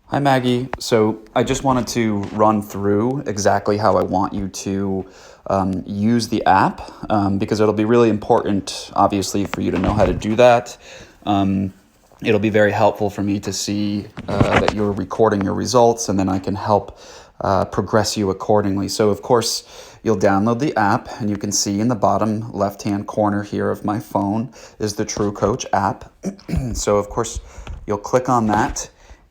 Hi, Maggie. So I just wanted to run through exactly how I want you to use the app because it'll be really important, obviously, for you to know how to do that. Um, It'll be very helpful for me to see that you're recording your results, and then I can help progress you accordingly. So, of course, you'll download the app, and you can see in the bottom left-hand corner here of my phone is the True Coach app. So, of course, you'll click on that.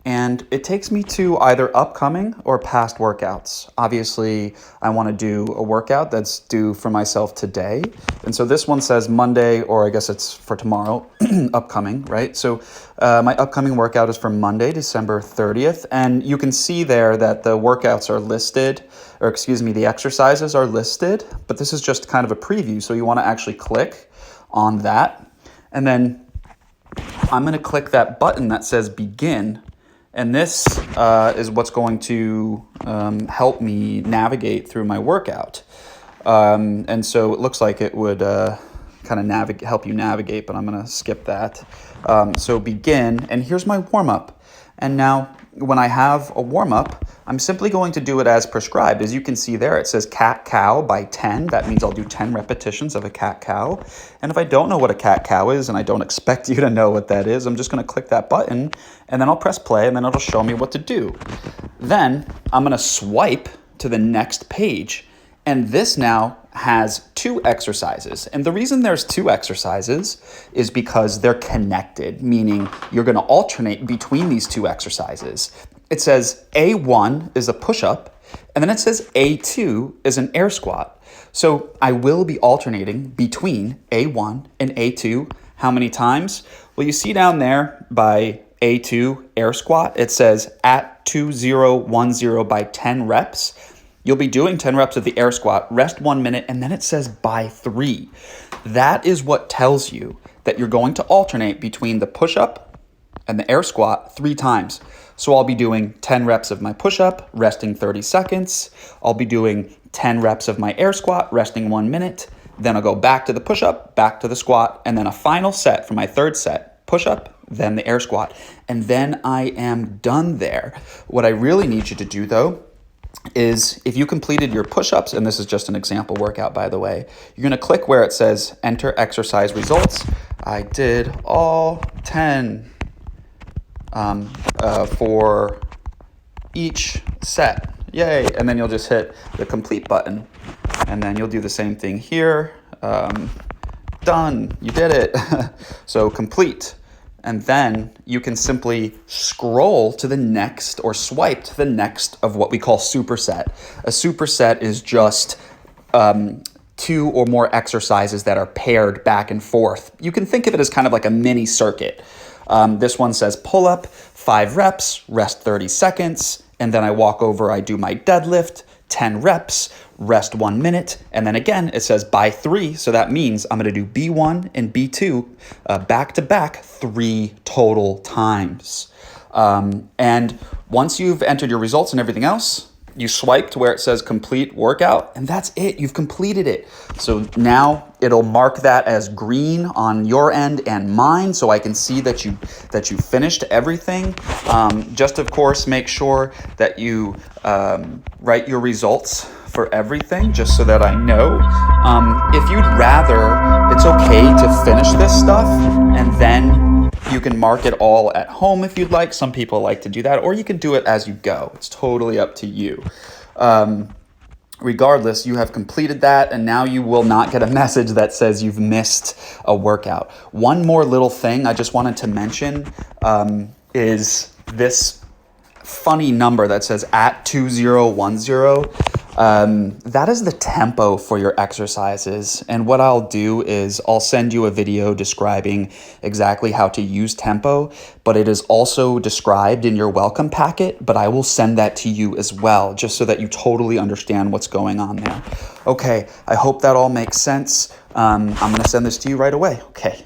And it takes me to either upcoming or past workouts. Obviously, I want to do a workout that's due for myself today. And so this one says Monday, or I guess it's for tomorrow, upcoming, right? So my upcoming workout is for Monday, December 30th. And you can see there that the workouts are listed, or excuse me, the exercises are listed. But this is just kind of a preview. So you want to actually click on that. And then I'm going to click that button that says begin. And this is what's going to help me navigate through my workout. And so it looks like it would kind of help you navigate, but I'm going to skip that. So begin, and here's my warm-up. And now when I have a warm-up, I'm simply going to do it as prescribed. As you can see there, it says cat-cow by 10. That means I'll do 10 repetitions of a cat-cow. And if I don't know what a cat-cow is, and I don't expect you to know what that is, I'm just going to click that button, and then I'll press play, and then it'll show me what to do. Then I'm going to swipe to the next page. And this now has 2 exercises. And the reason there's 2 exercises is because they're connected, meaning you're going to alternate between these 2 exercises. It says A1 is a push-up, and then it says A2 is an air squat. So I will be alternating between A1 and A2. How many times? Well, you see down there by A2 air squat, it says at 2010 by 10 reps. You'll be doing 10 reps of the air squat, rest 1 minute, and then it says by 3. That is what tells you that you're going to alternate between the push-up and the air squat 3 times. So I'll be doing 10 reps of my push-up, resting 30 seconds. I'll be doing 10 reps of my air squat, resting 1 minute. Then I'll go back to the push-up, back to the squat, and then a final set for my third set. Push-up, then the air squat. And then I am done there. What I really need you to do, though, is if you completed your push-ups, and this is just an example workout, by the way, you're going to click where it says enter exercise results. I did all 10 for each set. Yay. And then you'll just hit the complete button, and then you'll do the same thing here. Done. You did it. So complete. And then you can simply scroll to the next or swipe to the next of what we call superset. A superset is just 2 or more exercises that are paired back and forth. You can think of it as kind of like a mini circuit. This one says pull up, 5 reps, rest 30 seconds, and then I walk over, I do my deadlift, 10 reps, rest 1 minute, and then again it says by 3, so that means I'm going to do B1 and B2 back to back 3 total times. And once you've entered your results and everything else, you swipe to where it says complete workout, and that's it. You've completed it. So now it'll mark that as green on your end and mine, so I can see that you finished everything. Just of course, make sure that you write your results for everything, just so that I know. If you'd rather, it's okay to finish this stuff and then you can mark it all at home if you'd like. Some people like to do that, or you can do it as you go. It's totally up to you. Regardless, you have completed that, and now you will not get a message that says you've missed a workout. One more little thing I just wanted to mention is this funny number that says at 2010. That is the tempo for your exercises. And what I'll do is I'll send you a video describing exactly how to use tempo, but it is also described in your welcome packet, but I will send that to you as well, just so that you totally understand what's going on there. Okay, I hope that all makes sense. I'm going to send this to you right away. Okay.